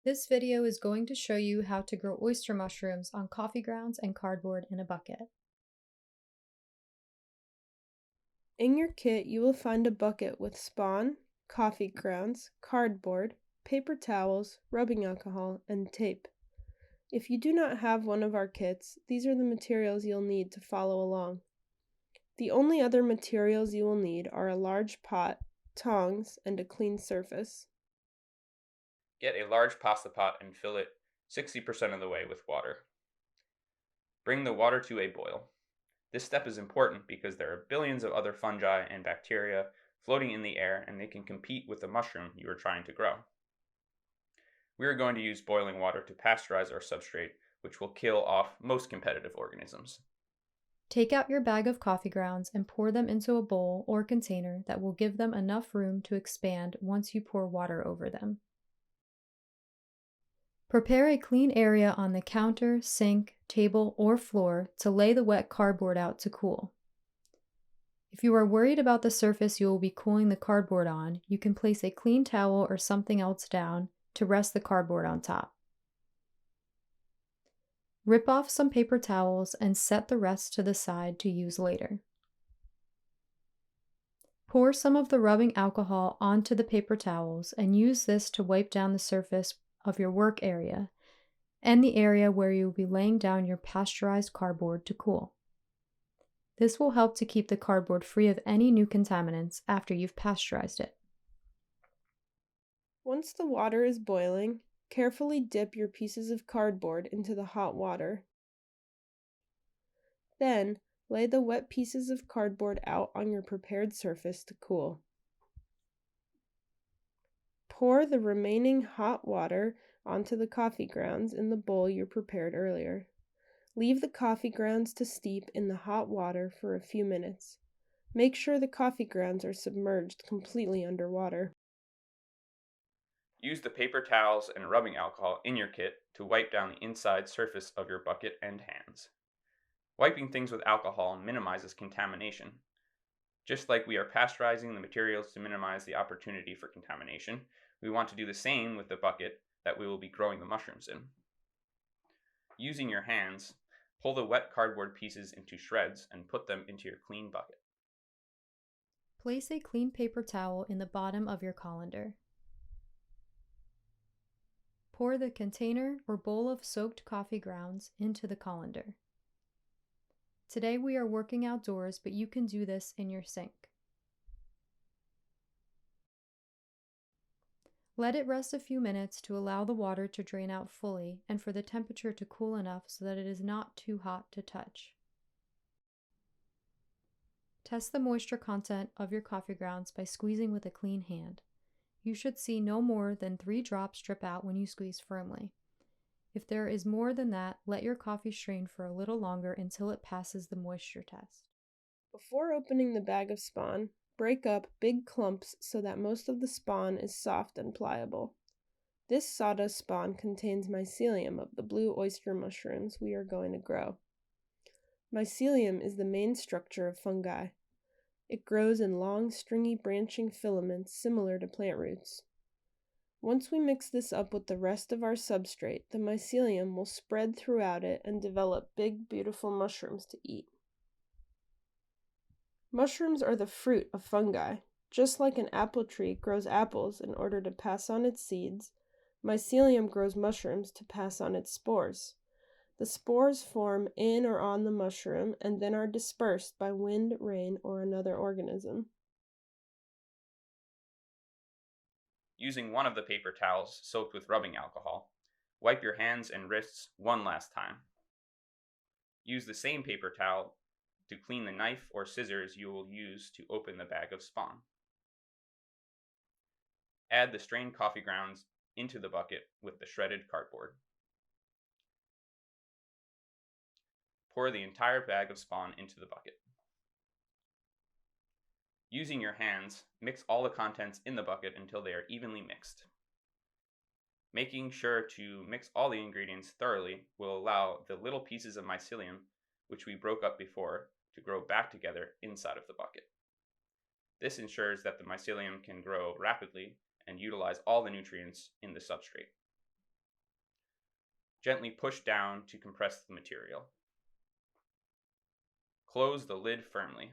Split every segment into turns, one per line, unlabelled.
This video is going to show you how to grow oyster mushrooms on coffee grounds and cardboard in a bucket.
In your kit, you will find a bucket with spawn, coffee grounds, cardboard, paper towels, rubbing alcohol, and tape. If you do not have one of our kits, these are the materials you'll need to follow along. The only other materials you will need are a large pot, tongs, and a clean surface.
Get a large pasta pot and fill it 60% of the way with water. Bring the water to a boil. This step is important because there are billions of other fungi and bacteria floating in the air, and they can compete with the mushroom you are trying to grow. We are going to use boiling water to pasteurize our substrate, which will kill off most competitive organisms.
Take out your bag of coffee grounds and pour them into a bowl or container that will give them enough room to expand once you pour water over them. Prepare a clean area on the counter, sink, table, or floor to lay the wet cardboard out to cool. If you are worried about the surface you will be cooling the cardboard on, you can place a clean towel or something else down to rest the cardboard on top. Rip off some paper towels and set the rest to the side to use later. Pour some of the rubbing alcohol onto the paper towels and use this to wipe down the surface of your work area and the area where you will be laying down your pasteurized cardboard to cool. This will help to keep the cardboard free of any new contaminants after you've pasteurized it.
Once the water is boiling, carefully dip your pieces of cardboard into the hot water. Then, lay the wet pieces of cardboard out on your prepared surface to cool. Pour the remaining hot water onto the coffee grounds in the bowl you prepared earlier. Leave the coffee grounds to steep in the hot water for a few minutes. Make sure the coffee grounds are submerged completely underwater.
Use the paper towels and rubbing alcohol in your kit to wipe down the inside surface of your bucket and hands. Wiping things with alcohol minimizes contamination. Just like we are pasteurizing the materials to minimize the opportunity for contamination, we want to do the same with the bucket that we will be growing the mushrooms in. Using your hands, pull the wet cardboard pieces into shreds and put them into your clean bucket.
Place a clean paper towel in the bottom of your colander. Pour the container or bowl of soaked coffee grounds into the colander. Today we are working outdoors, but you can do this in your sink. Let it rest a few minutes to allow the water to drain out fully and for the temperature to cool enough so that it is not too hot to touch. Test the moisture content of your coffee grounds by squeezing with a clean hand. You should see no more than 3 drops drip out when you squeeze firmly. If there is more than that, let your coffee strain for a little longer until it passes the moisture test.
Before opening the bag of spawn, break up big clumps so that most of the spawn is soft and pliable. This sawdust spawn contains mycelium of the blue oyster mushrooms we are going to grow. Mycelium is the main structure of fungi. It grows in long, stringy branching filaments similar to plant roots. Once we mix this up with the rest of our substrate, the mycelium will spread throughout it and develop big, beautiful mushrooms to eat. Mushrooms are the fruit of fungi. Just like an apple tree grows apples in order to pass on its seeds, mycelium grows mushrooms to pass on its spores. The spores form in or on the mushroom and then are dispersed by wind, rain, or another organism.
Using one of the paper towels soaked with rubbing alcohol, wipe your hands and wrists one last time. Use the same paper towel to clean the knife or scissors you will use to open the bag of spawn. Add the strained coffee grounds into the bucket with the shredded cardboard. Pour the entire bag of spawn into the bucket. Using your hands, mix all the contents in the bucket until they are evenly mixed. Making sure to mix all the ingredients thoroughly will allow the little pieces of mycelium, which we broke up before, to grow back together inside of the bucket. This ensures that the mycelium can grow rapidly and utilize all the nutrients in the substrate. Gently push down to compress the material. Close the lid firmly.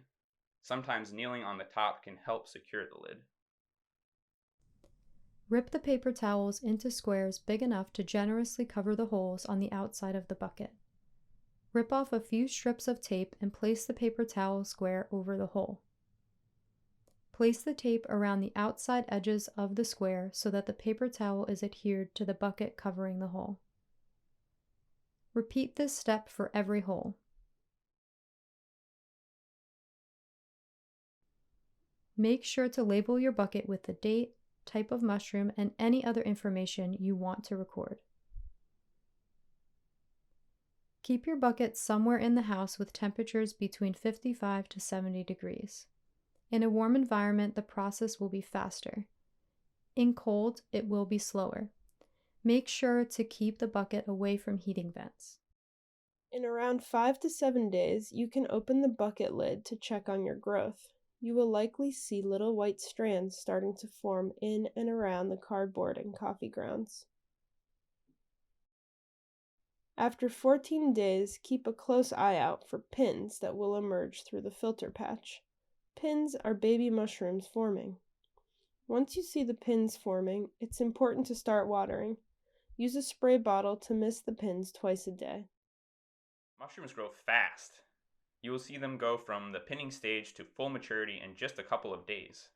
Sometimes kneeling on the top can help secure the lid.
Rip the paper towels into squares big enough to generously cover the holes on the outside of the bucket. Rip off a few strips of tape and place the paper towel square over the hole. Place the tape around the outside edges of the square so that the paper towel is adhered to the bucket covering the hole. Repeat this step for every hole. Make sure to label your bucket with the date, type of mushroom, and any other information you want to record. Keep your bucket somewhere in the house with temperatures between 55 to 70 degrees. In a warm environment, the process will be faster. In cold, it will be slower. Make sure to keep the bucket away from heating vents.
In around 5 to 7 days, you can open the bucket lid to check on your growth. You will likely see little white strands starting to form in and around the cardboard and coffee grounds. After 14 days, keep a close eye out for pins that will emerge through the filter patch. Pins are baby mushrooms forming. Once you see the pins forming, it's important to start watering. Use a spray bottle to mist the pins twice a day.
Mushrooms grow fast. You will see them go from the pinning stage to full maturity in just a couple of days.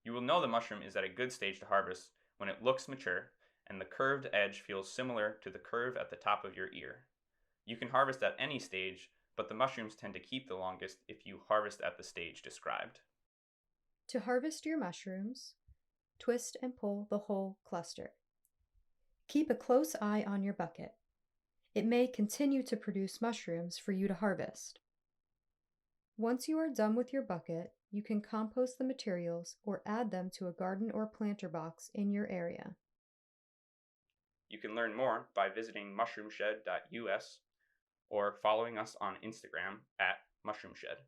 You will know the mushroom is at a good stage to harvest when it looks mature and the curved edge feels similar to the curve at the top of your ear. You can harvest at any stage, but the mushrooms tend to keep the longest if you harvest at the stage described.
To harvest your mushrooms, twist and pull the whole cluster. Keep a close eye on your bucket. It may continue to produce mushrooms for you to harvest. Once you are done with your bucket, you can compost the materials or add them to a garden or planter box in your area.
You can learn more by visiting mushroomshed.us or following us on Instagram @mushroomshed.